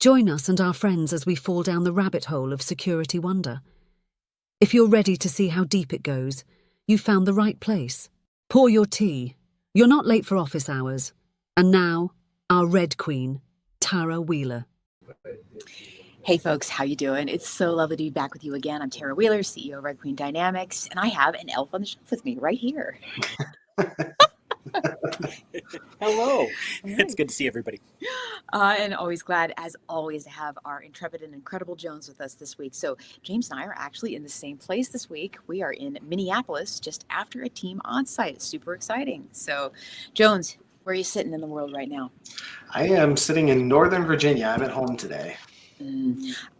Join us and our friends as we fall down the rabbit hole of security wonder. If you're ready to see how deep it goes, you've found the right place. Pour your tea. You're not late for office hours. And now, our Red Queen, Tara Wheeler. Hey folks, how you doing? It's so lovely to be back with you again. I'm Tara Wheeler, CEO of Red Queen Dynamics, and I have an elf on the shelf with me right here. Hello. It's good to see everybody. And always glad, as always, to have our intrepid and incredible Jones with us this week. So James and I are actually in the same place this week. We are in Minneapolis just after a team onsite. It's super exciting. So Jones, where are you sitting in the world right now? I am sitting in Northern Virginia. I'm at home today.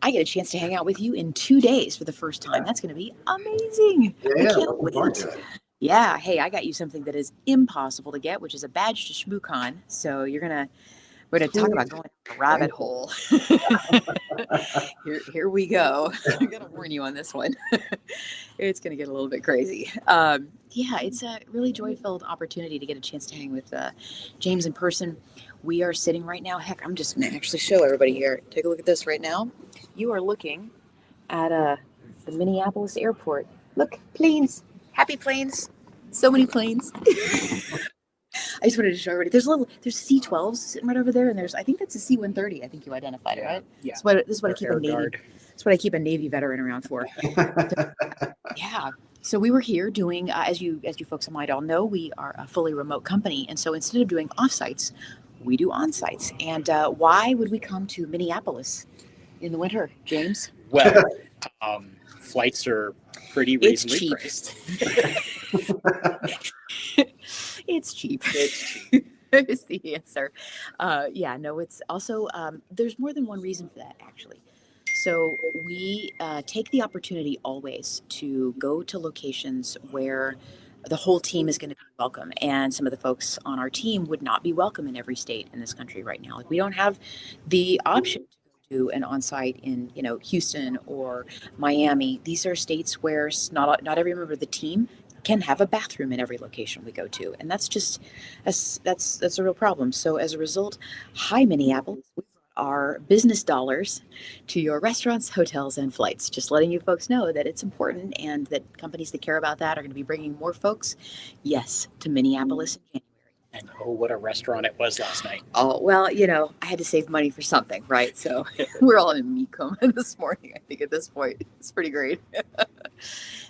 I get a chance to hang out with you in 2 days for the first time. That's going to be amazing. Yeah, looking forward to it. Yeah. Hey, I got you something that is impossible to get, which is a badge to ShmooCon. So we're gonna talk about going down a rabbit hole. Here we go. I'm gonna warn you on this one. It's gonna get a little bit crazy. Yeah, it's a really joy-filled opportunity to get a chance to hang with James in person. We are sitting right now. Heck, I'm just gonna actually show everybody here. Take a look at this right now. You are looking at the Minneapolis airport. Look, planes. Happy planes. So many planes. I just wanted to show everybody. There's C-12s sitting right over there, and I think that's a C-130. I think you identified it, right? Yeah. This is what I keep a Navy. That's what I keep a Navy veteran around for. Yeah. So we were here doing, as you folks might all know, we are a fully remote company, and so instead of doing offsites, we do onsites. And why would we come to Minneapolis in the winter, James? Well, flights are pretty reasonably priced. It's cheap. It's cheap. Is the answer. It's also, there's more than one reason for that, actually. So we take the opportunity always to go to locations where the whole team is going to be welcome. And some of the folks on our team would not be welcome in every state in this country right now. Like, we don't have the option to do an onsite in, Houston or Miami. These are states where not every member of the team can have a bathroom in every location we go to. And that's a real problem. So as a result, hi Minneapolis, we brought our business dollars to your restaurants, hotels, and flights. Just letting you folks know that it's important and that companies that care about that are going to be bringing more folks, yes, to Minneapolis in January. And oh, what a restaurant it was last night. Oh, well, I had to save money for something, right? So we're all in Mecum this morning, I think, at this point. It's pretty great.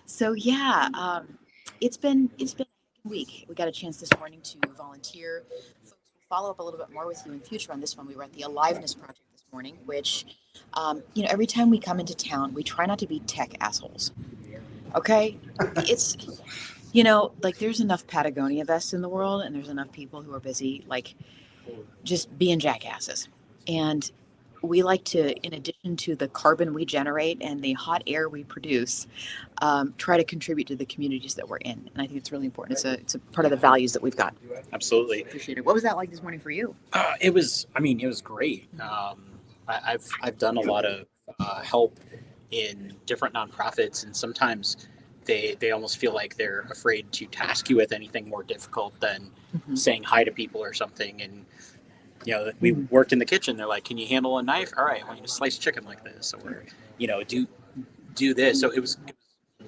So, yeah, it's been a week. We got a chance this morning to volunteer. Folks, we'll follow up a little bit more with you in future on this one. We were at the Aliveness Project this morning, which, every time we come into town, we try not to be tech assholes. Okay? It's... there's enough Patagonia vests in the world, and there's enough people who are busy, just being jackasses. And we like to, in addition to the carbon we generate and the hot air we produce, try to contribute to the communities that we're in. And I think it's really important. It's a part of the values that we've got. Absolutely. Appreciate it. What was that like this morning for you? It was great. I've done a lot of help in different nonprofits, and sometimes they almost feel like they're afraid to task you with anything more difficult than saying hi to people or something. And we worked in the kitchen. They're like, "Can you handle a knife? All right, I want you to slice chicken like this, or do this." So it was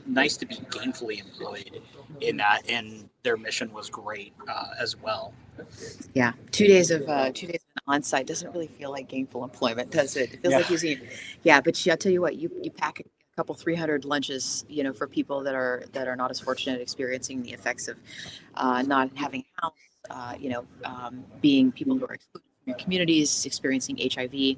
nice to be gainfully employed in that, and their mission was great as well. Yeah, 2 days of on site doesn't really feel like gainful employment, does it? It feels like using. Yeah, but I'll tell you what, you pack a couple 300 lunches, for people that are not as fortunate, experiencing the effects of not having a house, being people who are excluded from your communities, experiencing HIV.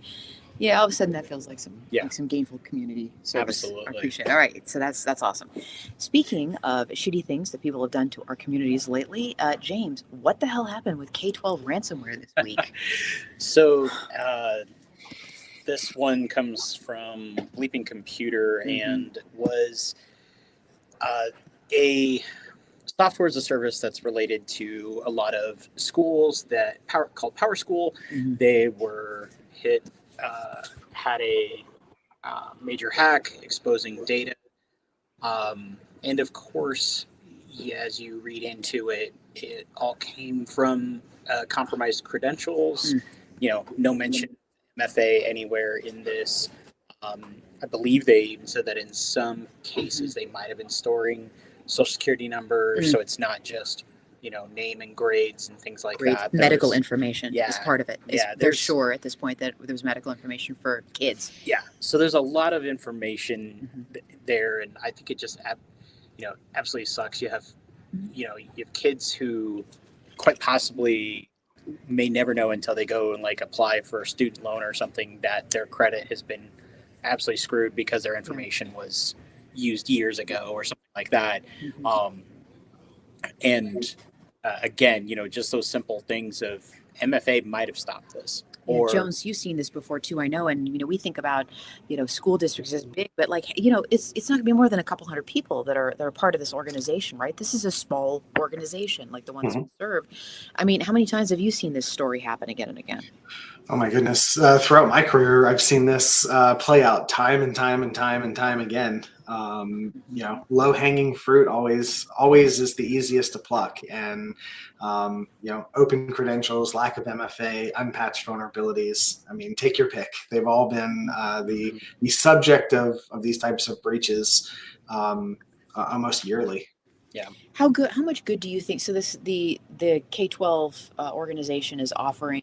Yeah, all of a sudden that feels like some gainful community service. Absolutely. I appreciate it. All right, so that's awesome. Speaking of shitty things that people have done to our communities lately, James, what the hell happened with K-12 ransomware this week? So this one comes from Bleeping Computer and was a software as a service that's related to a lot of schools called Power School. They were hit. Had a major hack exposing data. And of course, as you read into it, it all came from compromised credentials, no mention of MFA anywhere in this. I believe they even said that in some cases they might have been storing social security numbers, so it's not just name and grades and things like that. Medical information is part of it. They're there's sure at this point that there's medical information for kids. Yeah, so there's a lot of information there, and I think it just absolutely sucks. You have you have kids who quite possibly may never know until they go and apply for a student loan or something that their credit has been absolutely screwed because their information was used years ago or something like that. And again, just those simple things of MFA might have stopped this. Or Jones, you've seen this before too, I know. And, we think about, school districts as big, but it's not gonna be more than a couple hundred people that are part of this organization, right? This is a small organization, like the ones we serve. I mean, how many times have you seen this story happen again and again? Oh my goodness. Throughout my career, I've seen this play out time and time and time and time again. Low hanging fruit always is the easiest to pluck. And, open credentials, lack of MFA, unpatched vulnerabilities. I mean, take your pick. They've all been the subject of these types of breaches almost yearly. Yeah. How much good do you think? So the K-12 organization is offering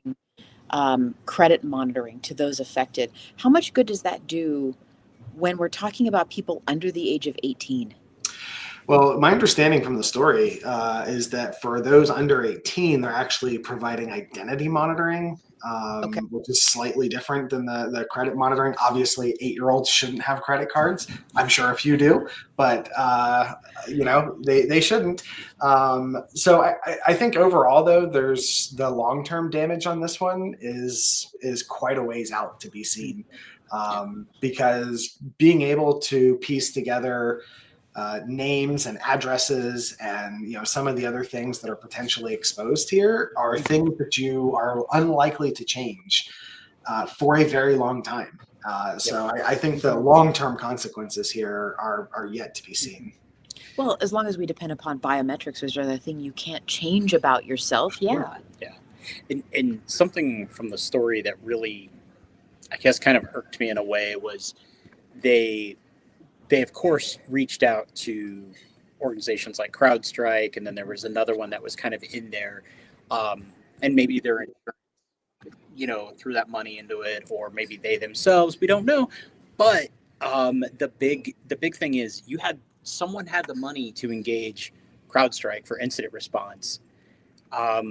credit monitoring to those affected. How much good does that do when we're talking about people under the age of 18? Well, my understanding from the story is that for those under 18, they're actually providing identity monitoring, which is slightly different than the credit monitoring. Obviously, 8-year-olds shouldn't have credit cards. I'm sure a few do, but they shouldn't. So I think overall, though, there's the long-term damage on this one is quite a ways out to be seen, because being able to piece together names and addresses and some of the other things that are potentially exposed here are things that you are unlikely to change for a very long time. So I think the long-term consequences here are yet to be seen. Well, as long as we depend upon biometrics, which are the thing you can't change about yourself, yeah. And something from the story that really, I guess, kind of irked me in a way was they of course reached out to organizations like CrowdStrike, and then there was another one that was kind of in there, and maybe they're threw that money into it, or maybe they themselves, we don't know. But the big thing is someone had the money to engage CrowdStrike for incident response. How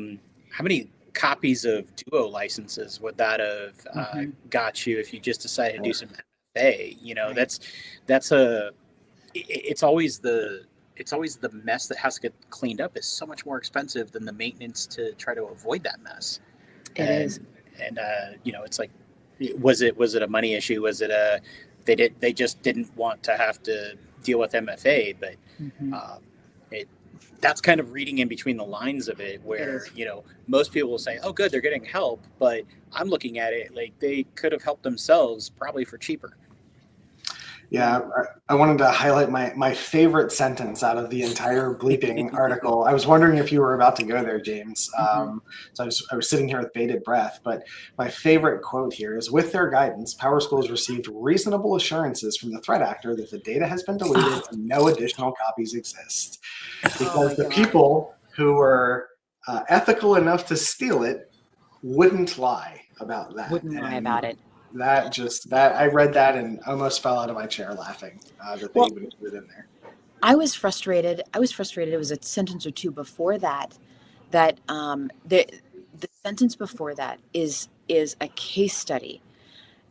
many copies of Duo licenses would that have got you if you just decided to do some MFA? It's always the mess that has to get cleaned up is so much more expensive than the maintenance to try to avoid that mess. It is. And it's like, was it a money issue? Was it they just didn't want to have to deal with MFA? But that's kind of reading in between the lines of it, where most people will say, oh good, they're getting help, but I'm looking at it like they could have helped themselves probably for cheaper. Yeah, I wanted to highlight my favorite sentence out of the entire bleeping article. I was wondering if you were about to go there, James. So I was sitting here with bated breath, but my favorite quote here is, with their guidance, PowerSchool received reasonable assurances from the threat actor that the data has been deleted and no additional copies exist. Because the people who were ethical enough to steal it wouldn't lie about that. I read that and almost fell out of my chair laughing that they even put it in there. I was frustrated. It was a sentence or two before that the sentence before that is a case study.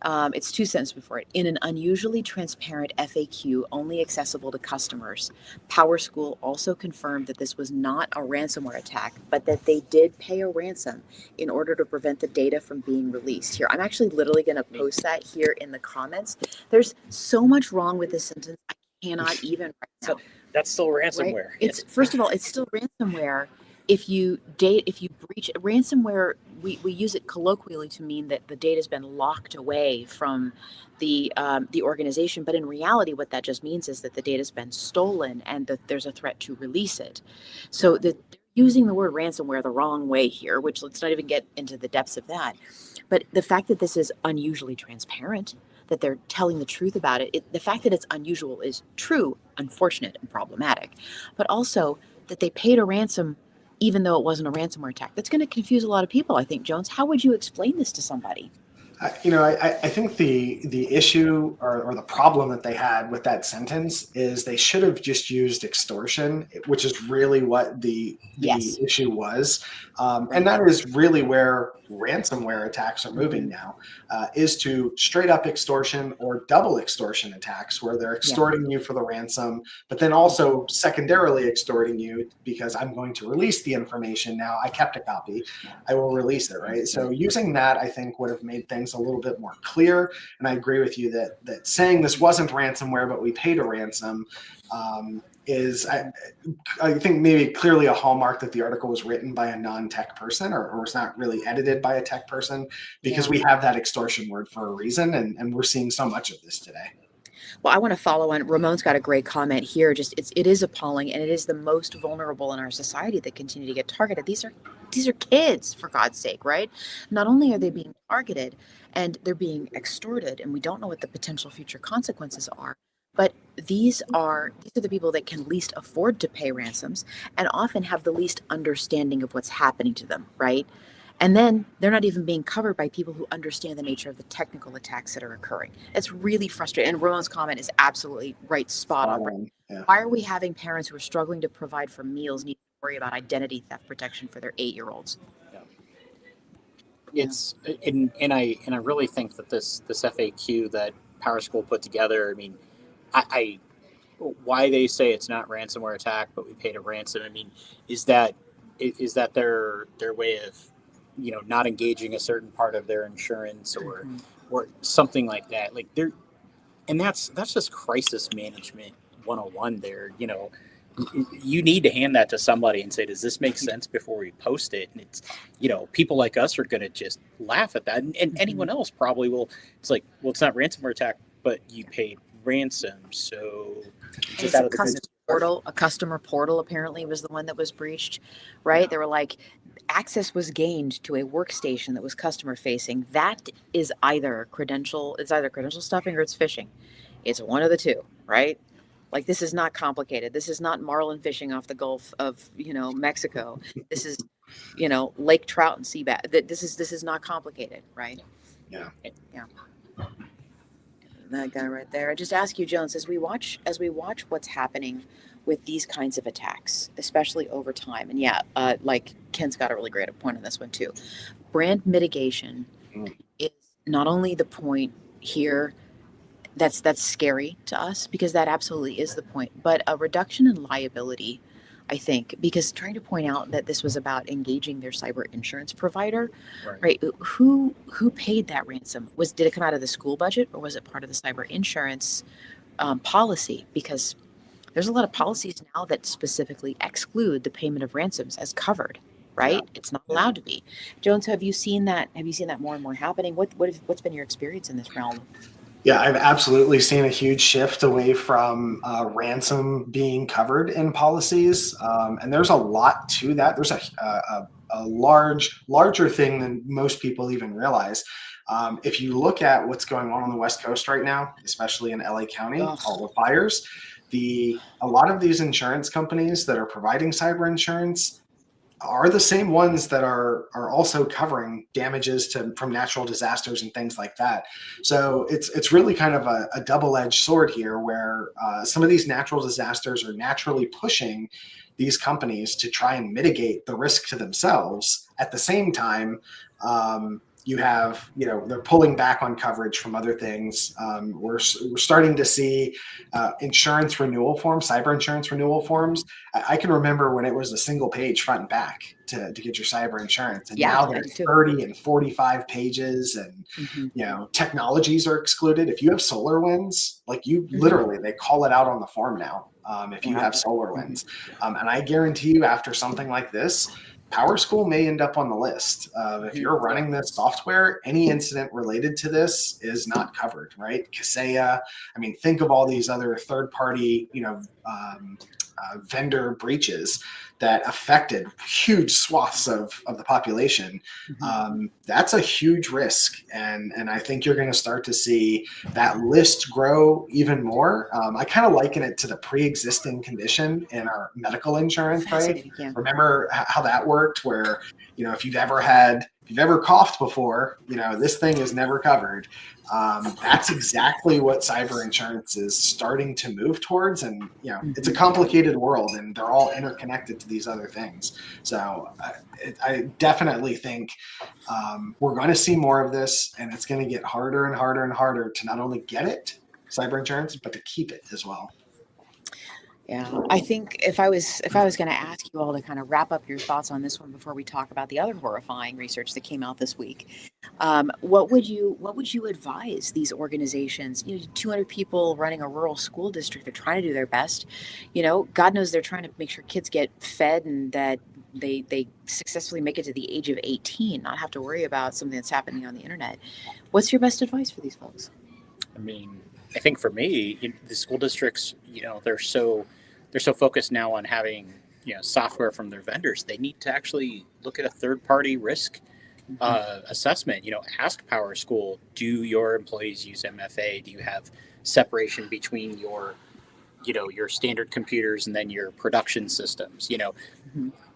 It's 2 sentences before it. In an unusually transparent FAQ only accessible to customers, PowerSchool also confirmed that this was not a ransomware attack, but that they did pay a ransom in order to prevent the data from being released. Here, I'm actually literally going to post that here in the comments. There's so much wrong with this sentence, I cannot even right now. So that's still ransomware. Right? It's first of all, it's still ransomware. If you breach ransomware, we use it colloquially to mean that the data has been locked away from the organization. But in reality, what that just means is that the data has been stolen and that there's a threat to release it. So they're using the word ransomware the wrong way here, which let's not even get into the depths of that. But the fact that this is unusually transparent, that they're telling the truth about the fact that it's unusual is true, unfortunate, and problematic. But also that they paid a ransom even though it wasn't a ransomware attack. That's going to confuse a lot of people, I think, Jones. How would you explain this to somebody? I think the issue or the problem that they had with that sentence is they should have just used extortion, which is really what the Yes. issue was. Right. And that is really where ransomware attacks are moving now, is to straight up extortion or double extortion attacks where they're extorting you for the ransom, but then also secondarily extorting you because I'm going to release the information. Now I kept a copy. I will release it, right? So using that, I think, would have made things a little bit more clear. And I agree with you that saying this wasn't ransomware, but we paid a ransom, is I think maybe clearly a hallmark that the article was written by a non-tech person or was not really edited by a tech person, because we have that extortion word for a reason, and we're seeing so much of this today. Well, I want to follow on. Ramon's got a great comment here. Just it is appalling, and it is the most vulnerable in our society that continue to get targeted. These are kids, for God's sake, right? Not only are they being targeted and they're being extorted, and we don't know what the potential future consequences are, but these are the people that can least afford to pay ransoms and often have the least understanding of what's happening to them, right? And then they're not even being covered by people who understand the nature of the technical attacks that are occurring. It's really frustrating. And Ramon's comment is absolutely right, spot on. Yeah. Why are we having parents who are struggling to provide for meals need to worry about identity theft protection for their 8-year-olds? It's and I really think that this FAQ that PowerSchool put together, I mean, I why they say it's not ransomware attack, but we paid a ransom. I mean, is that their way of, not engaging a certain part of their insurance or something like that? Like and that's just crisis management 101 there. You need to hand that to somebody and say, does this make sense before we post it? And it's, people like us are going to just laugh at that. And anyone else probably will. It's like, well, it's not ransomware attack, but you paid ransom. So just out of the a customer portal apparently was the one that was breached, right? Yeah. They were like, access was gained to a workstation that was customer facing. That is either credential stuffing or it's phishing. It's one of the two, right? Like, this is not complicated. This is not marlin fishing off the Gulf of, Mexico. This is, lake trout and sea bass. This is not complicated, right? Yeah. That guy right there. I just ask you, Jones, as we watch what's happening with these kinds of attacks, especially over time, and like Ken's got a really great point on this one too. Brand mitigation is not only the point here that's scary to us, because that absolutely is the point, but a reduction in liability, I think, because trying to point out that this was about engaging their cyber insurance provider, right? Who paid that ransom? Did it come out of the school budget, or was it part of the cyber insurance policy? Because there's a lot of policies now that specifically exclude the payment of ransoms as covered, right? Yeah. It's not allowed to be. Jones, have you seen that? Have you seen that more and more happening? What's been your experience in this realm? Yeah, I've absolutely seen a huge shift away from ransom being covered in policies, and there's a lot to that. There's a larger thing than most people even realize. If you look at what's going on the West Coast right now, especially in LA County, all the fires, a lot of these insurance companies that are providing cyber insurance are the same ones that are also covering damages from natural disasters and things like that. So it's really kind of a double-edged sword here, where some of these natural disasters are naturally pushing these companies to try and mitigate the risk to themselves. At the same time, you have, they're pulling back on coverage from other things. We're starting to see insurance renewal forms, cyber insurance renewal forms. I can remember when it was a single page front and back to get your cyber insurance. And now they're 30 and 45 pages, and, technologies are excluded. If you have SolarWinds, like literally, they call it out on the form now. If you have SolarWinds. And I guarantee you, after something like this, PowerSchool may end up on the list. If you're running this software, any incident related to this is not covered, right? Kaseya. I mean, think of all these other third-party, vendor breaches that affected huge swaths of the population, that's a huge risk. And I think you're going to start to see that list grow even more. I kind of liken it to the pre-existing condition in our medical insurance, right? Yeah. Remember how that worked, where, if you've ever coughed before, this thing is never covered. That's exactly what cyber insurance is starting to move towards. And, it's a complicated world, and they're all interconnected to these other things. So I definitely think we're going to see more of this, and it's going to get harder and harder and harder to not only get it, cyber insurance, but to keep it as well. Yeah, I think if I was going to ask you all to kind of wrap up your thoughts on this one before we talk about the other horrifying research that came out this week, what would you advise these organizations? 200 people running a rural school district, they're trying to do their best. God knows they're trying to make sure kids get fed and that they successfully make it to the age of 18, not have to worry about something that's happening on the internet. What's your best advice for these folks? I mean, I think for me, the school districts, they're so focused now on having, software from their vendors. They need to actually look at a third-party risk assessment. Ask Power School, do your employees use MFA? Do you have separation between your standard computers and then your production systems?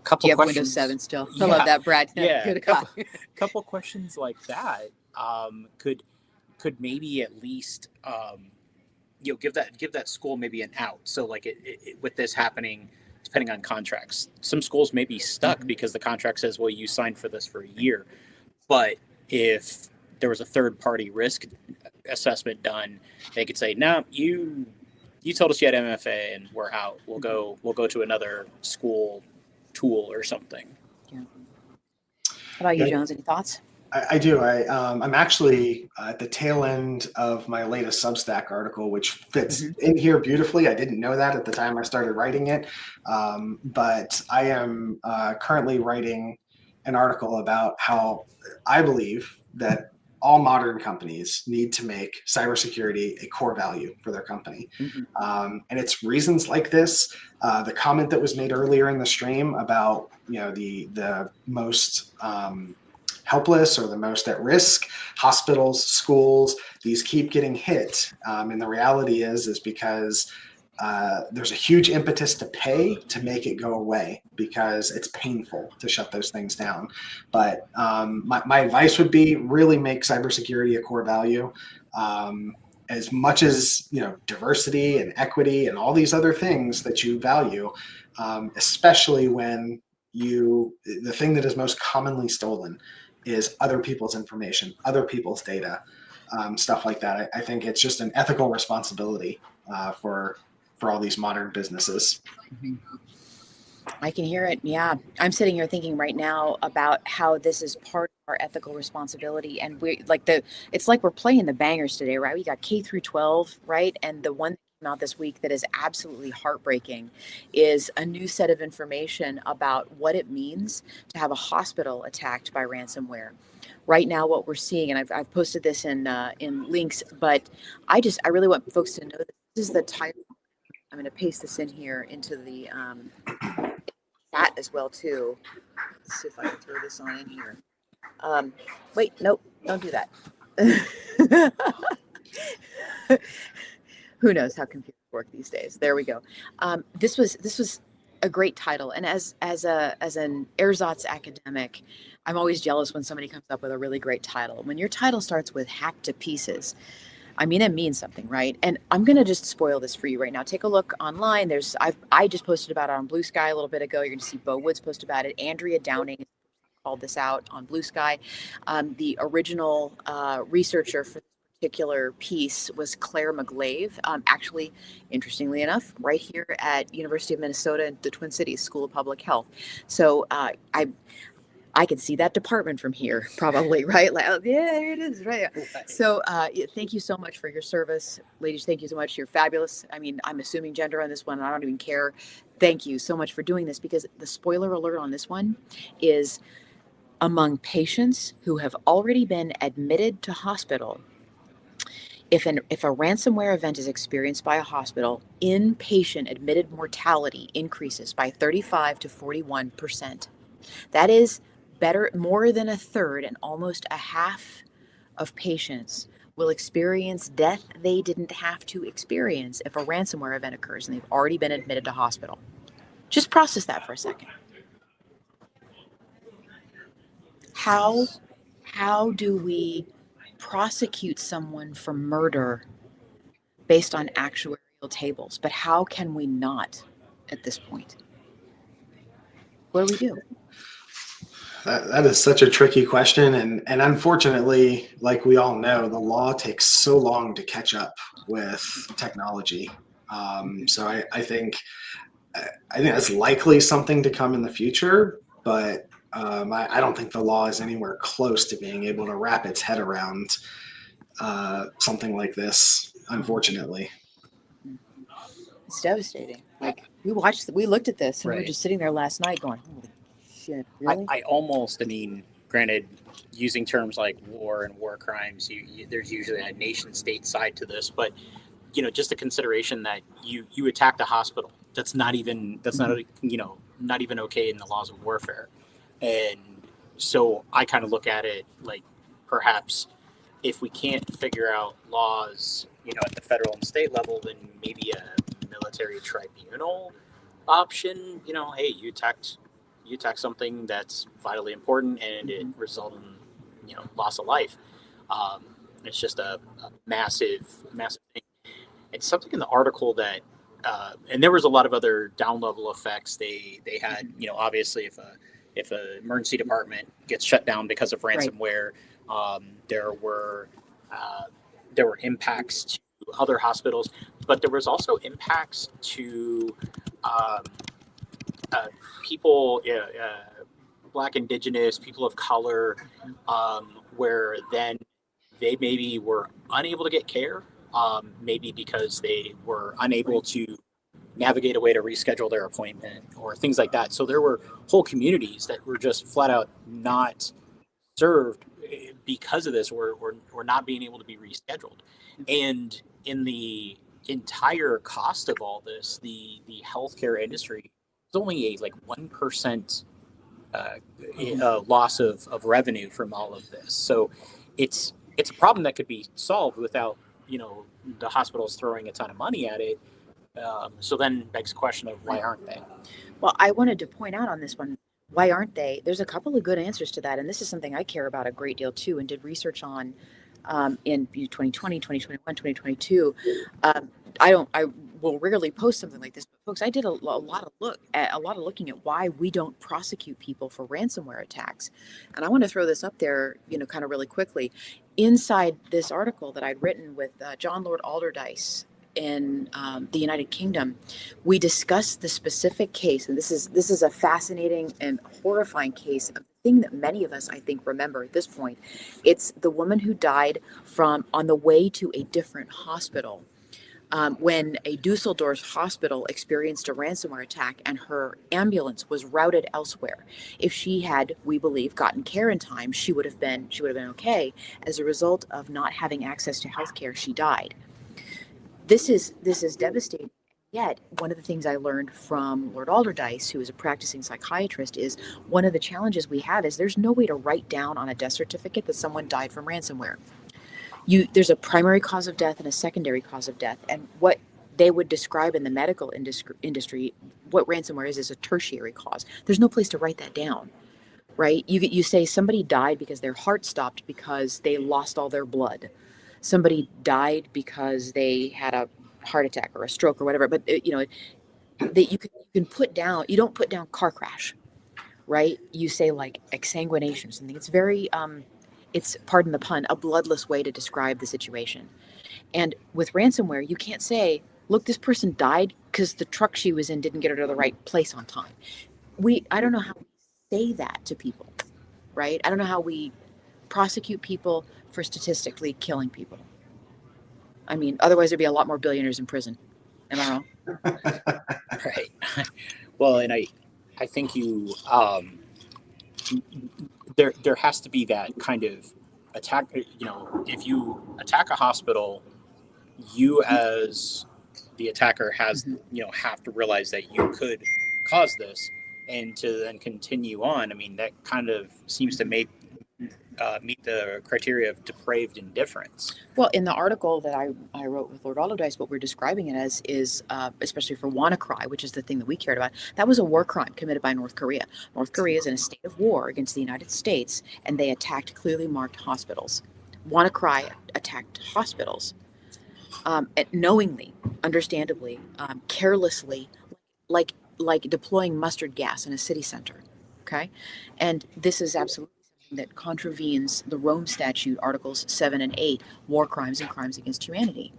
Couple do you have questions. Windows 7 still? I love that, Brad. Yeah, couple questions like that could maybe at least give that school maybe an out. So like with this happening, depending on contracts, some schools may be stuck because the contract says, well, you signed for this for a year. But if there was a third party risk assessment done, they could say, no, you told us you had MFA and we're out. We'll go to another school tool or something. Yeah. How about you, Jones? Any thoughts? I do. I'm actually at the tail end of my latest Substack article, which fits in here beautifully. I didn't know that at the time I started writing it, but I am currently writing an article about how I believe that all modern companies need to make cybersecurity a core value for their company. And it's reasons like this. The comment that was made earlier in the stream about the most helpless or the most at risk, hospitals, schools, these keep getting hit. And the reality is because there's a huge impetus to pay to make it go away because it's painful to shut those things down. But my advice would be really make cybersecurity a core value. As much as diversity and equity and all these other things that you value, especially when the thing that is most commonly stolen is other people's information, other people's data, stuff like that. I think it's just an ethical responsibility for all these modern businesses. I can hear it. Yeah. I'm sitting here thinking right now about how this is part of our ethical responsibility. And it's like we're playing the bangers today, right? We got K through 12, right? And the one out this week that is absolutely heartbreaking is a new set of information about what it means to have a hospital attacked by ransomware. Right now, what we're seeing, and I've posted this in links, but I really want folks to know that this is the title. I'm going to paste this in here into the chat as well too. Let's see if I can throw this on in here. Wait, nope, don't do that. Who knows how computers work these days? There we go. This was a great title, and as an ersatz academic, I'm always jealous when somebody comes up with a really great title. When your title starts with "hacked to pieces," I mean, it means something, right? And I'm going to just spoil this for you right now. Take a look online. I just posted about it on Blue Sky a little bit ago. You're going to see Bo Woods post about it. Andrea Downing called this out on Blue Sky. The original researcher for particular piece was Claire McGlave, actually, interestingly enough, right here at University of Minnesota in the Twin Cities School of Public Health. So I can see that department from here, probably, right? Like, oh, yeah, there it is, right? So thank you so much for your service. Ladies, thank you so much. You're fabulous. I mean, I'm assuming gender on this one. I don't even care. Thank you so much for doing this, because the spoiler alert on this one is among patients who have already been admitted to hospital. If a ransomware event is experienced by a hospital, inpatient admitted mortality increases by 35 to 41%. That is more than a third and almost a half of patients will experience death they didn't have to experience if a ransomware event occurs and they've already been admitted to hospital. Just process that for a second. How do we prosecute someone for murder based on actuarial tables? But how can we not at this point? What do we do? That is such a tricky question, and unfortunately, like we all know, the law takes so long to catch up with technology. So I think that's likely something to come in the future, but I don't think the law is anywhere close to being able to wrap its head around something like this, unfortunately. It's devastating. Like we looked at this, and we were Right. just sitting there last night going, "Holy shit, really?" I mean, granted, using terms like war and war crimes, there's usually a nation state side to this, but just a consideration that you attacked a hospital. That's not even not even okay in the laws of warfare. And so I kind of look at it like perhaps if we can't figure out laws, at the federal and state level, then maybe a military tribunal option. Hey, you attacked something that's vitally important and it resulted in loss of life. It's just a massive thing. It's something in the article that and there was a lot of other down level effects. They had obviously if a emergency department gets shut down because of ransomware, there were impacts to other hospitals, but there was also impacts to people, Black, Indigenous, people of color, where then they maybe were unable to get care, maybe because they were unable to navigate a way to reschedule their appointment or things like that. So there were whole communities that were just flat out not served because of this, or not being able to be rescheduled. And in the entire cost of all this, the healthcare industry is only a 1% loss of revenue from all of this. So it's a problem that could be solved without the hospitals throwing a ton of money at it. So then begs the question of why aren't they? Well, I wanted to point out on this one, why aren't they? There's a couple of good answers to that. And this is something I care about a great deal too, and did research on in 2020, 2021, 2022. I will rarely post something like this, but folks, I did a lot of looking at why we don't prosecute people for ransomware attacks. And I want to throw this up there, kind of really quickly. Inside this article that I'd written with John Lord Alderdice in the United Kingdom, we discussed the specific case, and this is a fascinating and horrifying case of thing that many of us, I think, remember at this point. It's the woman who died on the way to a different hospital when a Dusseldorf hospital experienced a ransomware attack and her ambulance was routed elsewhere. If she had, we believe, gotten care in time, she would have been okay. As a result of not having access to health care, she died. This is devastating. Yet, one of the things I learned from Lord Alderdice, who is a practicing psychiatrist, is one of the challenges we have is there's no way to write down on a death certificate that someone died from ransomware. There's a primary cause of death and a secondary cause of death. And what they would describe in the medical industry, what ransomware is a tertiary cause. There's no place to write that down, right? You say somebody died because their heart stopped because they lost all their blood. Somebody died because they had a heart attack or a stroke or whatever, but that you can put down, you don't put down car crash, right? You say like exsanguination or something. It's very it's, pardon the pun, a bloodless way to describe the situation. And with ransomware, you can't say, look, this person died because the truck she was in didn't get her to the right place on time. I don't know how we say that to people, right? I don't know how we prosecute people for statistically killing people. I mean, otherwise there'd be a lot more billionaires in prison. Am I wrong? Right. Well, and I think there has to be that kind of attack. If you attack a hospital you as the attacker has, have to realize that you could cause this, and to then continue on. I mean, that kind of seems to meet the criteria of depraved indifference. Well, in the article that I wrote with Lord Allardyce, what we're describing it as is, especially for WannaCry, which is the thing that we cared about, that was a war crime committed by North Korea. North Korea is in a state of war against the United States, and they attacked clearly marked hospitals. WannaCry attacked hospitals, knowingly, understandably, carelessly, like deploying mustard gas in a city center. Okay, and this is absolutely that contravenes the Rome Statute, Articles 7 and 8, war crimes and crimes against humanity.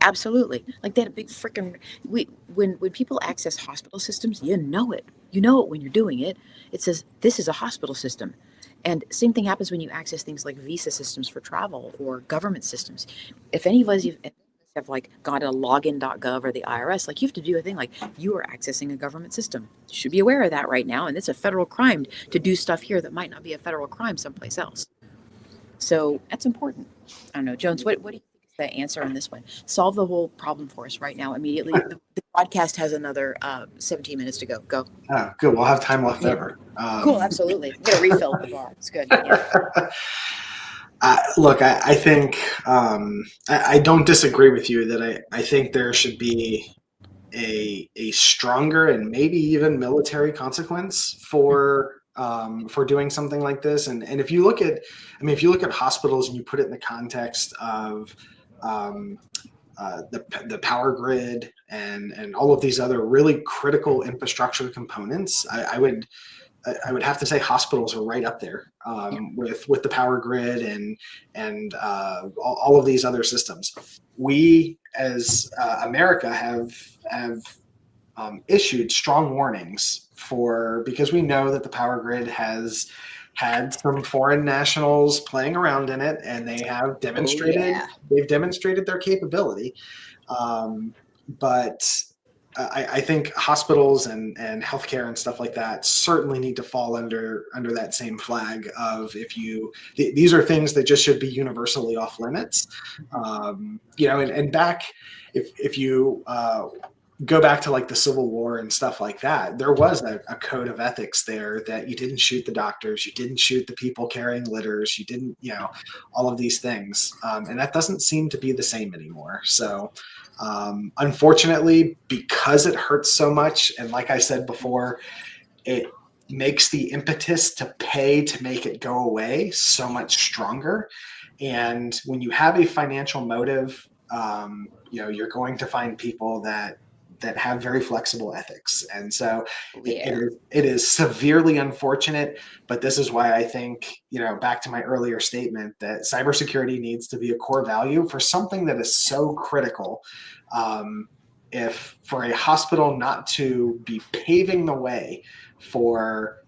Absolutely. Like they had a big freaking, when people access hospital systems, you know it. You know it when you're doing it. It says, this is a hospital system. And same thing happens when you access things like visa systems for travel or government systems. If any of us have like gone to login.gov or the IRS, like you have to do a thing like you are accessing a government system. You should be aware of that right now. And it's a federal crime to do stuff here that might not be a federal crime someplace else. So that's important. I don't know, Jones, what do you think is the answer on this one? Solve the whole problem for us right now, immediately. The podcast has another 17 minutes to go. Go. Oh, good. We'll have time left over. Cool, absolutely. Get a refill at the bar. It's good. Yeah. Look, I think I don't disagree with you that I think there should be a stronger and maybe even military consequence for doing something like this. And if you look at, if you look at hospitals and you put it in the context of the power grid and all of these other really critical infrastructure components, I would have to say hospitals are right up there with the power grid and all of these other systems. We as America have issued strong warnings because we know that the power grid has had some foreign nationals playing around in it, and they have demonstrated they've demonstrated their capability. But I think hospitals and healthcare and stuff like that certainly need to fall under that same flag of these are things that just should be universally off limits. And back if you go back to like the Civil War and stuff like that, there was a code of ethics there that you didn't shoot the doctors, you didn't shoot the people carrying litters, you didn't, all of these things. And that doesn't seem to be the same anymore. So unfortunately, because it hurts so much, and like I said before, it makes the impetus to pay to make it go away so much stronger. And when you have a financial motive, you're going to find people that have very flexible ethics. And so it is severely unfortunate, but this is why I think, back to my earlier statement, that cybersecurity needs to be a core value for something that is so critical. If for a hospital not to be paving the way for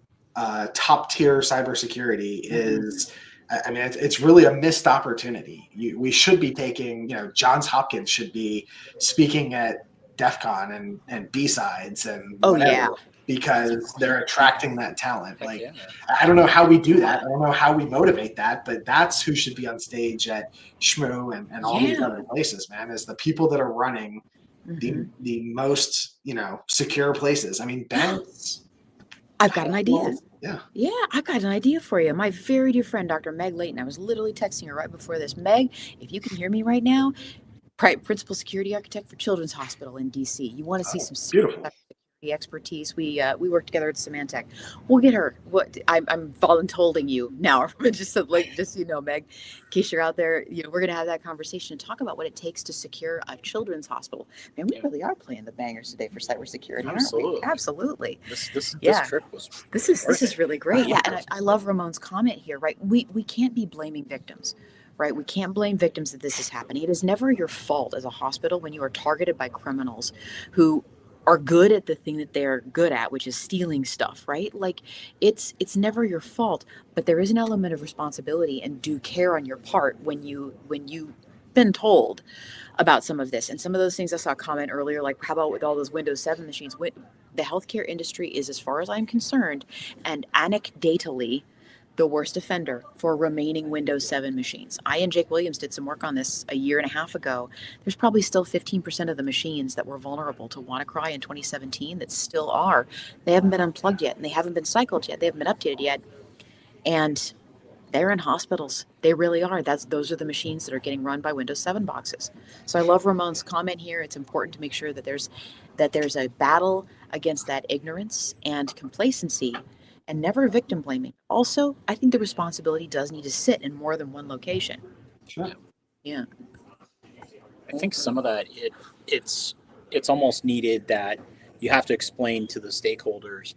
top tier cybersecurity is, it's really a missed opportunity. We should be taking, Johns Hopkins should be speaking at DEF CON and B-sides and whatever, because they're attracting that talent. I don't know how we do that. I don't know how we motivate that, but that's who should be on stage at SHMU and all these other places, man, is the people that are running the most, secure places. Banks. I've got an idea. Yeah, I've got an idea for you. My very dear friend, Dr. Meg Layton, I was literally texting her right before this. Meg, if you can hear me right now, principal security architect for Children's Hospital in DC. You want to see some beautiful expertise? We work together at Symantec. We'll get her. I'm voluntolding you now, just so you know, Meg, in case you're out there. We're gonna have that conversation and talk about what it takes to secure a children's hospital. Man, we really are playing the bangers today for cybersecurity, aren't we? Absolutely. This trip was. This is really great. Yeah, and I love Ramon's comment here. Right, we can't be blaming victims. Right? We can't blame victims that this is happening. It is never your fault as a hospital when you are targeted by criminals who are good at the thing that they're good at, which is stealing stuff, right? Like it's never your fault, but there is an element of responsibility and due care on your part when you've been told about some of this. And some of those things I saw a comment earlier, like how about with all those Windows 7 machines? The healthcare industry is, as far as I'm concerned, and anecdotally, the worst offender for remaining Windows 7 machines. I and Jake Williams did some work on this a year and a half ago. There's probably still 15% of the machines that were vulnerable to WannaCry in 2017 that still are. They haven't been unplugged yet, and they haven't been cycled yet. They haven't been updated yet. And they're in hospitals. They really are. Those are the machines that are getting run by Windows 7 boxes. So I love Ramon's comment here. It's important to make sure that there's a battle against that ignorance and complacency and never victim blaming. Also, I think the responsibility does need to sit in more than one location. Sure. Yeah. I think some of that it's almost needed that you have to explain to the stakeholders,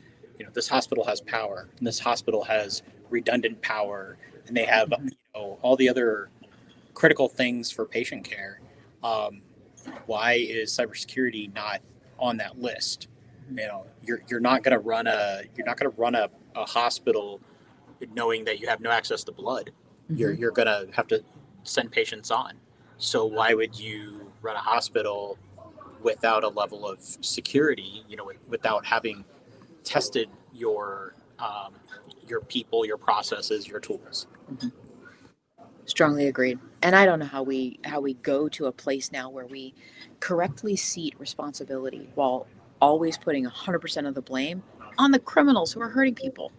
this hospital has power and this hospital has redundant power and they have all the other critical things for patient care. Why is cybersecurity not on that list? You're not going to run a hospital knowing that you have no access to blood. Mm-hmm. You're going to have to send patients on. So why would you run a hospital without a level of security? Without having tested your people, your processes, your tools. Mm-hmm. Strongly agreed. And I don't know how we go to a place now where we correctly seat responsibility while always putting 100% of the blame on the criminals who are hurting people,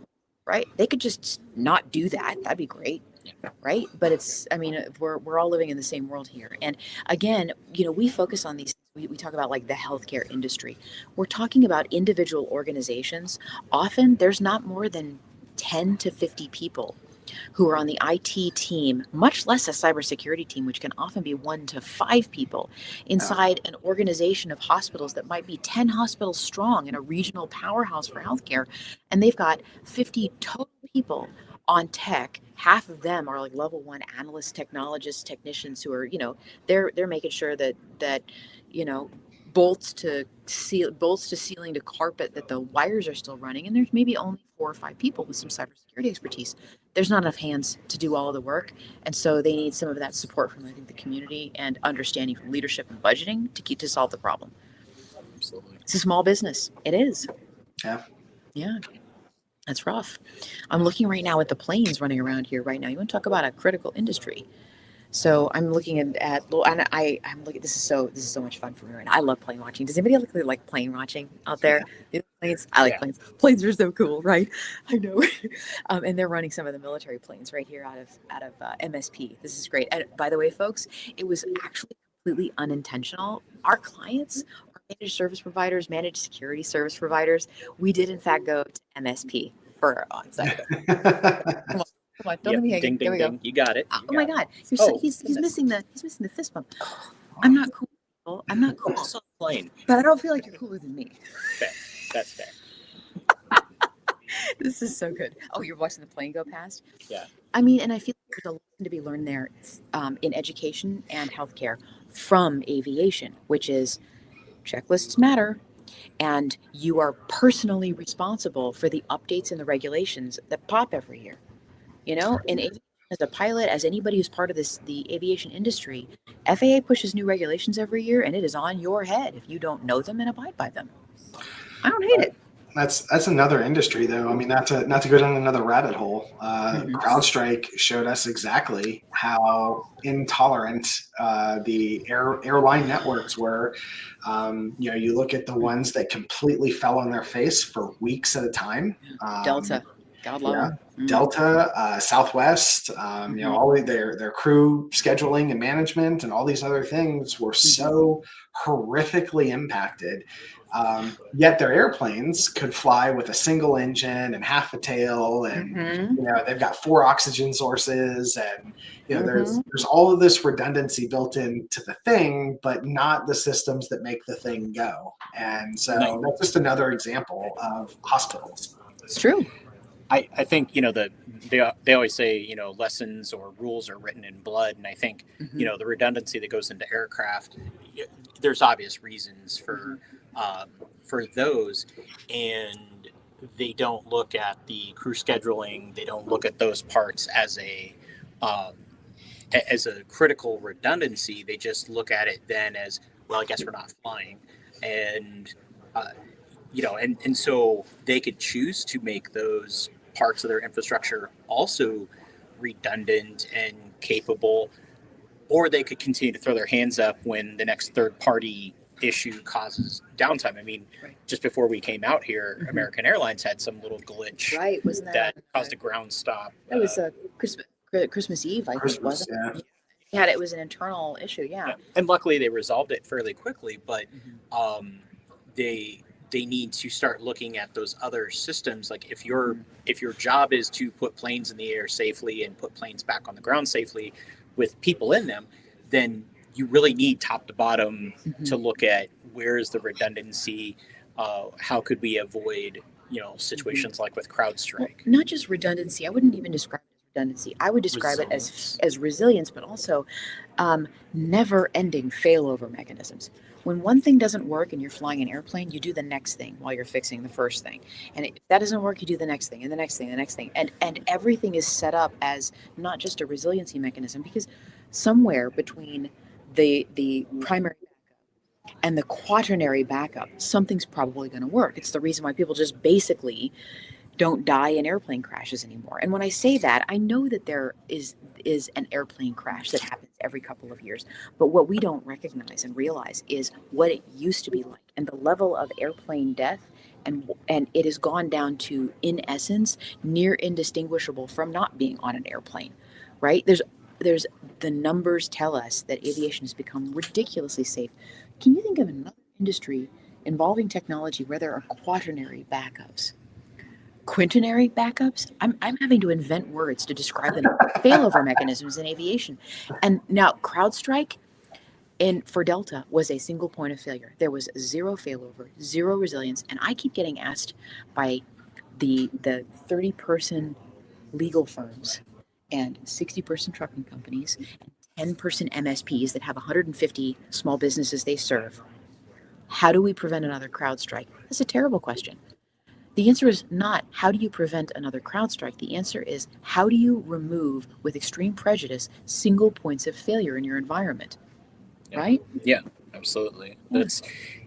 right? They could just not do that. That'd be great, right? But we're all living in the same world here. And again, we focus on these. We talk about like the healthcare industry. We're talking about individual organizations. Often there's not more than 10 to 50 people who are on the IT team, much less a cybersecurity team, which can often be 1 to 5 people inside an organization of hospitals that might be 10 hospitals strong in a regional powerhouse for healthcare. And they've got 50 total people on tech. Half of them are like level 1 analysts, technologists, technicians who are, they're making sure that bolts to ceiling to carpet, that the wires are still running, and there's maybe only 4 or 5 people with some cybersecurity expertise. There's not enough hands to do all of the work, and so they need some of that support from, I think, the community and understanding from leadership and budgeting to solve the problem. Absolutely. It's a small business. It is. Yeah. That's rough. I'm looking right now at the planes running around here right now. You want to talk about a critical industry? So I'm looking and I'm looking. This is so much fun for me right now. I love plane watching. Does anybody like plane watching out there? Yeah. Planes. I like planes. Planes are so cool, right? I know. And they're running some of the military planes right here out of MSP. This is great. And by the way, folks, it was actually completely unintentional. Our clients are managed service providers, managed security service providers. We did in fact go to MSP for our on-site. Come on, don't let me hang. Ding, There we ding. go. You got it. Oh my God, he's missing the fist bump. I'm not cool. I'm not cool. Also plane. But I don't feel like you're cooler than me. Fair. That's fair. This is so good. Oh, you're watching the plane go past? Yeah. I mean, and I feel like there's a lesson to be learned there in education and healthcare from aviation, which is checklists matter. And you are personally responsible for the updates and the regulations that pop every year. And as a pilot, as anybody who's part of the aviation industry, FAA pushes new regulations every year, and it is on your head if you don't know them and abide by them. I don't hate it. That's another industry, though. I mean, not to go down another rabbit hole. CrowdStrike showed us exactly how intolerant the airline networks were. You look at the ones that completely fell on their face for weeks at a time. Delta. God love them. Delta, Southwest, all their crew scheduling and management and all these other things were so horrifically impacted. Yet their airplanes could fly with a single engine and half a tail, and they've got 4 oxygen sources, and there's all of this redundancy built into the thing, but not the systems that make the thing go. And so that's just another example of hospitals. It's true. I think they always say lessons or rules are written in blood, and I think the redundancy that goes into aircraft, there's obvious reasons for those, and they don't look at the crew scheduling. They don't look at those parts as a critical redundancy. They just look at it then as, well, I guess we're not flying, and and so they could choose to make those parts of their infrastructure also redundant and capable, or they could continue to throw their hands up when the next third party issue causes downtime. I mean, just before we came out here, American Airlines had some little glitch Wasn't that caused a ground stop. That was Christmas Eve, I think, wasn't it? Yeah, it was an internal issue. Yeah. And luckily they resolved it fairly quickly, but they need to start looking at those other systems. Like if your job is to put planes in the air safely and put planes back on the ground safely with people in them, then you really need top to bottom to look at where is the redundancy, how could we avoid situations like with CrowdStrike. Well, not just redundancy. I wouldn't even describe it as redundancy. I would describe it as resilience, but also never-ending failover mechanisms. When one thing doesn't work and you're flying an airplane, you do the next thing while you're fixing the first thing. And if that doesn't work, you do the next thing and the next thing, the next thing. And everything is set up as not just a resiliency mechanism, because somewhere between the primary backup and the quaternary backup, something's probably going to work. It's the reason why people just basically don't die in airplane crashes anymore. And when I say that, I know that there is an airplane crash that happens every couple of years. But what we don't recognize and realize is what it used to be like and the level of airplane death. And it has gone down to, in essence, near indistinguishable from not being on an airplane, right? There's the numbers tell us that aviation has become ridiculously safe. Can you think of another industry involving technology where there are quaternary backups? Quintenary backups? I'm having to invent words to describe the failover mechanisms in aviation. And now CrowdStrike for Delta was a single point of failure. There was zero failover, zero resilience. And I keep getting asked by the 30-person legal firms and 60-person trucking companies and 10-person MSPs that have 150 small businesses they serve, how do we prevent another CrowdStrike? That's a terrible question. The answer is not how do you prevent another CrowdStrike. The answer is how do you remove, with extreme prejudice, single points of failure in your environment, right? Yeah, absolutely. It's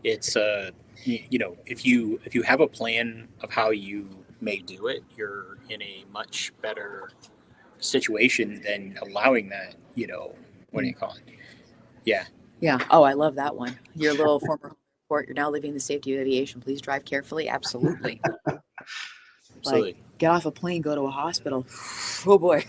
if you have a plan of how you may do it, you're in a much better situation than allowing that. What do you call it? Yeah. Yeah. Oh, I love that one. Your little former report. You're now leaving the safety of aviation. Please drive carefully. Absolutely. Absolutely. Like, get off a plane, go to a hospital. Oh boy.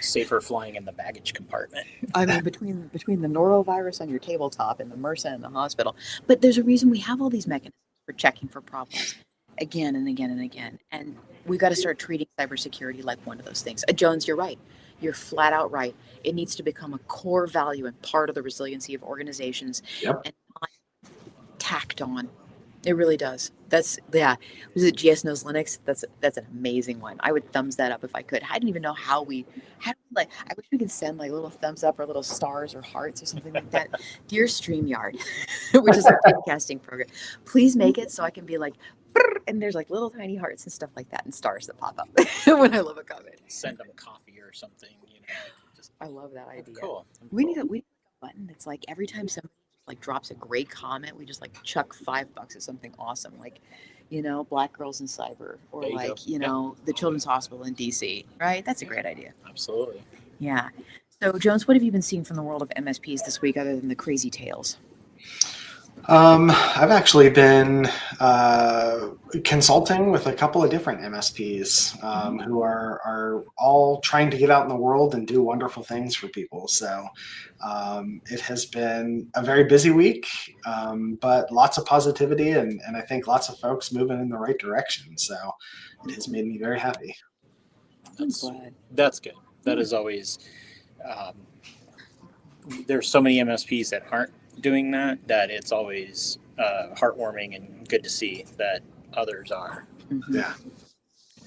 Safer flying in the baggage compartment. I mean, between the norovirus on your tabletop and the MRSA in the hospital. But there's a reason we have all these mechanisms for checking for problems again and again and again. And we've got to start treating cybersecurity like one of those things. Jones, you're right. You're flat out right. It needs to become a core value and part of the resiliency of organizations and not tacked on. It really does. Was it GS Knows Linux? That's an amazing one. I would thumbs that up if I could. I didn't even know I wish we could send like little thumbs up or little stars or hearts or something like that. Dear StreamYard, which is our podcasting program, please make it so I can be like, and there's like little tiny hearts and stuff like that and stars that pop up when I love a comment. Send them coffee or something. I love that idea. Cool. We need a button that's like every time somebody like drops a great comment, we just like chuck $5 at something awesome, like Black Girls in Cyber, or the Children's Hospital in DC, right? That's a great idea. Absolutely. Yeah. So Jones, what have you been seeing from the world of MSPs this week other than the crazy tales? I've actually been consulting with a couple of different MSPs who are all trying to get out in the world and do wonderful things for people. So it has been a very busy week, but lots of positivity and I think lots of folks moving in the right direction. So it has made me very happy. That's good. That is always, there's so many MSPs that aren't doing that it's always heartwarming and good to see that others are.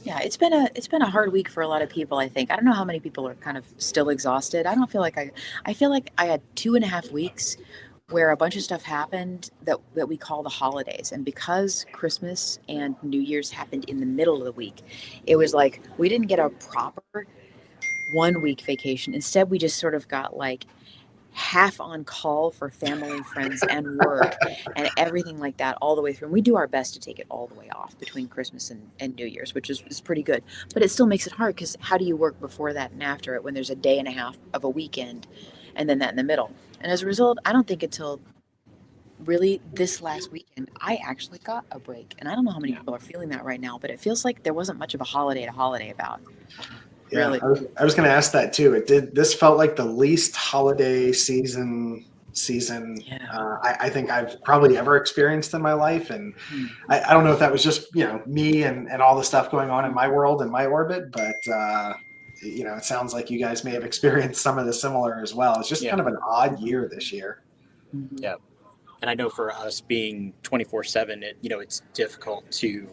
Yeah, it's been a hard week for a lot of people. I think I don't know how many people are kind of still exhausted. I don't feel like I feel like I had 2.5 weeks where a bunch of stuff happened that we call the holidays, and because Christmas and New Year's happened in the middle of the week, it was like we didn't get a proper 1 week vacation. Instead, we just sort of got like half on call for family, friends, and work, and everything like that all the way through. And we do our best to take it all the way off between Christmas and New Year's, which is pretty good. But it still makes it hard because how do you work before that and after it when there's a day and a half of a weekend and then that in the middle? And as a result, I don't think until really this last weekend, I actually got a break. And I don't know how many people are feeling that right now, but it feels like there wasn't much of a holiday to holiday about. Yeah, Really. I was going to ask that too. This felt like the least holiday season I think I've probably ever experienced in my life. And I don't know if that was just, me and all the stuff going on in my world and my orbit, but it sounds like you guys may have experienced some of the similar as well. It's just kind of an odd year this year. Yeah. And I know for us being 24/7, it's difficult to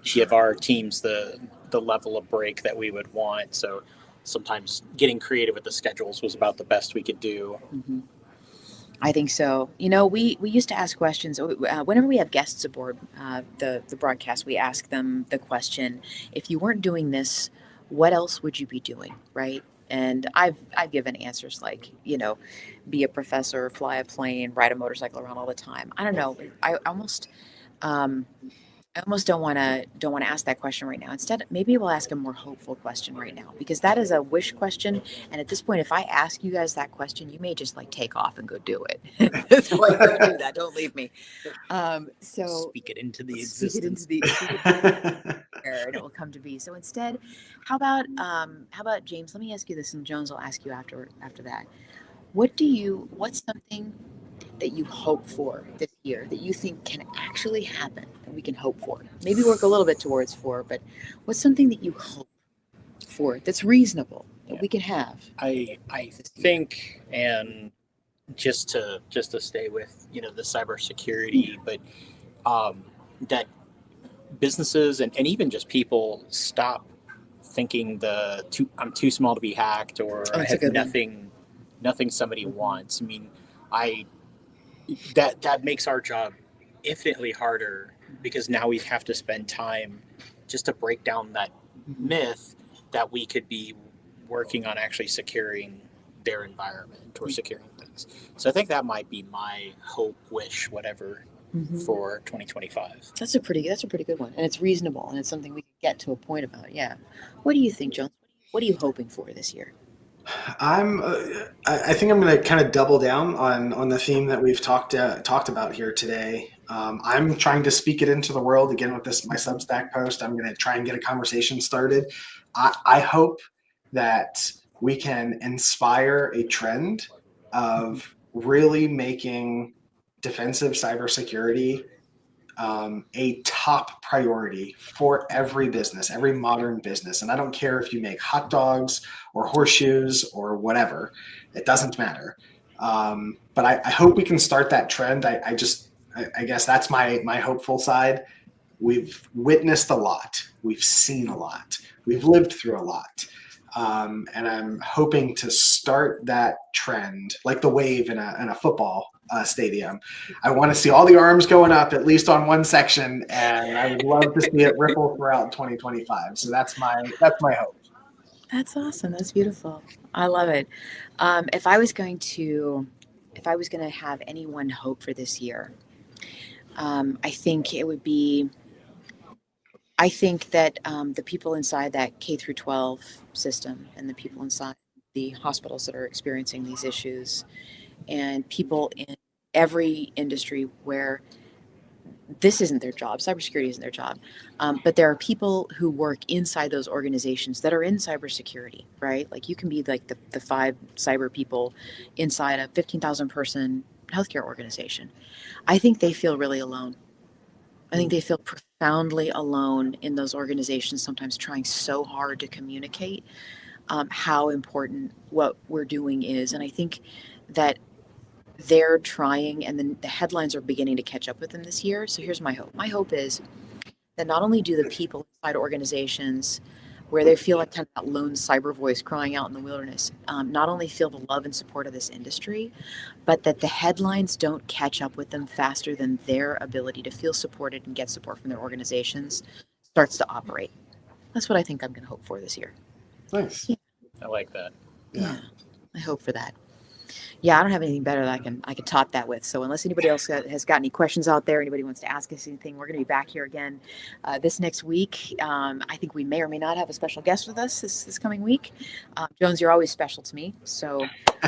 give our teams the level of break that we would want. So sometimes getting creative with the schedules was about the best we could do. Mm-hmm. I think so. We used to ask questions whenever we have guests aboard the broadcast. We ask them the question: if you weren't doing this, what else would you be doing? Right? And I've given answers like, be a professor, fly a plane, ride a motorcycle around all the time. I don't know. Um, I almost don't want to ask that question right now. Instead, maybe we'll ask a more hopeful question right now, because that is a wish question. And at this point, if I ask you guys that question, you may just like take off and go do it. It's like, don't do that. Don't leave me. So speak it into the existence. Speak it and it will come to be. So instead, how about James? Let me ask you this, and Jones will ask you after that. What's something that you hope for this year that you think can actually happen that we can hope for? Maybe work a little bit towards but what's something that you hope for that's reasonable that we can have? I think, and just to stay with the cybersecurity, but that businesses and even just people stop thinking I'm too small to be hacked, or I have nothing somebody wants. I mean, that makes our job infinitely harder, because now we have to spend time just to break down that myth that we could be working on actually securing their environment or securing things. So I think that might be my hope, wish, whatever, for 2025. That's a pretty good one, and it's reasonable, and it's something we can get to a point about. Yeah. What do you think, Jones? What are you hoping for this year? I think I'm going to kind of double down on the theme that we've talked about here today. I'm trying to speak it into the world again with my Substack post. I'm going to try and get a conversation started. I hope that we can inspire a trend of really making defensive cybersecurity a top priority for every business, every modern business. And I don't care if you make hot dogs or horseshoes or whatever, it doesn't matter. But I hope we can start that trend. I guess that's my hopeful side. We've witnessed a lot. We've seen a lot. We've lived through a lot. And I'm hoping to start that trend like the wave in a football stadium. I want to see all the arms going up, at least on one section, and I would love to see it ripple throughout 2025. So that's my hope. That's awesome. That's beautiful. I love it. If I was going to have anyone hope for this year, I think it would be. I think that the people inside that K through 12 system, and the people inside the hospitals that are experiencing these issues, and people in every industry where this isn't their job, cybersecurity isn't their job, but there are people who work inside those organizations that are in cybersecurity, right? Like you can be like the 5 cyber people inside a 15,000 person healthcare organization. I think they feel really alone. I think they feel profoundly alone in those organizations, sometimes trying so hard to communicate how important what we're doing is. And I think that they're trying, and then the headlines are beginning to catch up with them this year. So here's my hope. My hope is that not only do the people inside organizations where they feel like kind of that lone cyber voice crying out in the wilderness, not only feel the love and support of this industry, but that the headlines don't catch up with them faster than their ability to feel supported and get support from their organizations starts to operate. That's what I think I'm going to hope for this year. Nice. Yeah. I like that. Yeah. I hope for that. Yeah, I don't have anything better that I can top that with. So unless anybody else has got any questions out there, anybody wants to ask us anything, we're going to be back here again this next week. I think we may or may not have a special guest with us this coming week. Jones, you're always special to me, so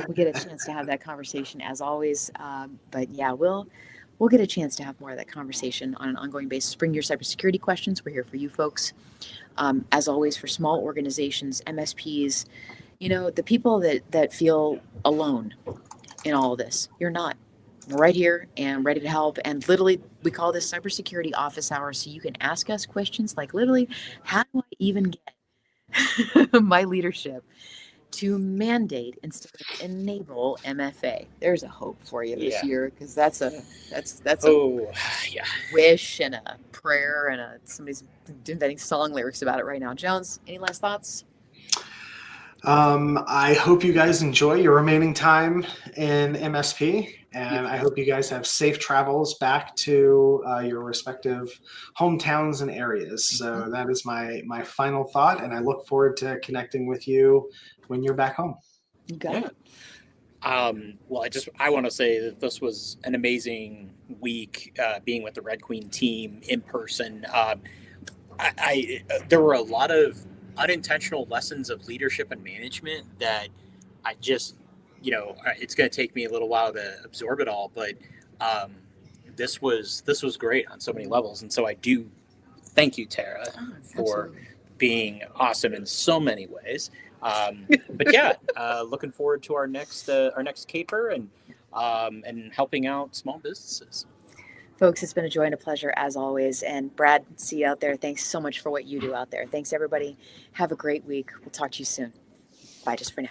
we get a chance to have that conversation as always. But yeah, we'll get a chance to have more of that conversation on an ongoing basis. Bring your cybersecurity questions. We're here for you folks. As always, for small organizations, MSPs, the people that feel alone in all of this. You're not. We're right here and ready to help. And literally, we call this cybersecurity office hours. So you can ask us questions like, literally, how do I even get my leadership to mandate instead of enable MFA? There's a hope for you this year, because that's a yeah. wish and a prayer and somebody's inventing song lyrics about it right now. Jones, any last thoughts? I hope you guys enjoy your remaining time in MSP, and I hope you guys have safe travels back to your respective hometowns and areas. So that is my final thought, and I look forward to connecting with you when you're back home. You got it. Well, I want to say that this was an amazing week, being with the Red Queen team in person. There were a lot of unintentional lessons of leadership and management that I just, it's going to take me a little while to absorb it all, but this was great on so many levels, and so I do thank you, Tara, for being awesome in so many ways. But yeah, looking forward to our next caper and helping out small businesses. Folks, it's been a joy and a pleasure as always. And Brad, see you out there. Thanks so much for what you do out there. Thanks, everybody. Have a great week. We'll talk to you soon. Bye just for now.